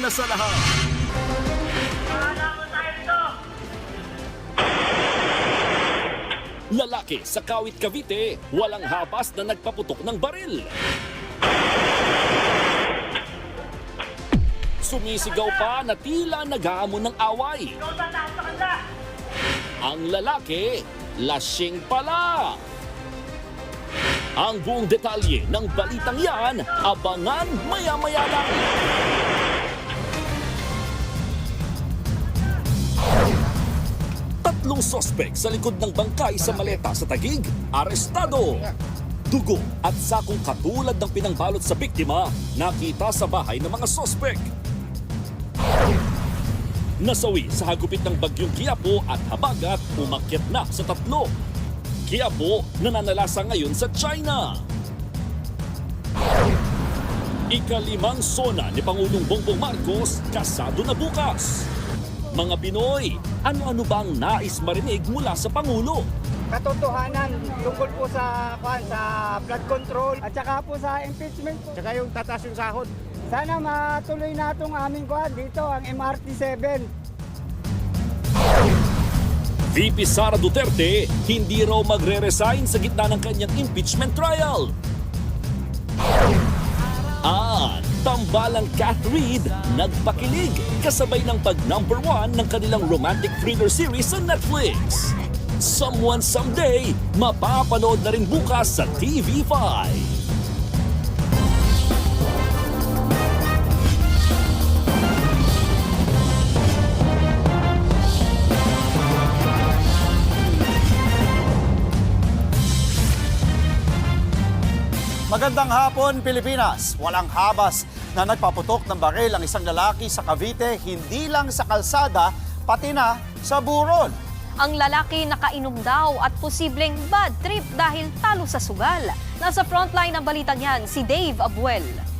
una sa lahat. Lalaki sa Kawit, Cavite, walang habas na nagpaputok ng baril. Sumisigaw pa na tila nag-aamon ng away. Ang lalaki, lasing pala. Ang buong detalye ng balitang yan, abangan maya-maya lang. Tatlong sospek sa likod ng bangkay sa maleta sa Taguig, arestado. Dugo at sakong katulad ng pinangbalot sa biktima, nakita sa bahay ng mga sospek. Nasawi sa hagupit ng bagyong Quiapo at habagat, umakyat na sa tatlo. Quiapo nananalasa ngayon sa China. Ikalimang sona ni Pangulong Bongbong Marcos, kasado na bukas. Mga Pinoy, ano-ano bang nais marinig mula sa Pangulo? Katotohanan tungkol po sa flood control at saka po sa impeachment po. Tsaka yung tataas yung sahod. Sana matuloy na itong aming dito, ang MRT-7. VP Sara Duterte, hindi raw magre-resign sa gitna ng kanyang impeachment trial. At tambalang Cat Reed, nagpakilig kasabay ng pag-number 1 ng kanilang romantic thriller series sa Netflix. Someone Someday, mapapanood na rin bukas sa TV5. Magandang hapon, Pilipinas. Walang habas na nagpaputok ng baril ang isang lalaki sa Cavite, hindi lang sa kalsada, pati na sa buron. Ang lalaki nakainom daw at posibleng bad trip dahil talo sa sugal. Nasa frontline ng balitang yan, si Dave Abuel.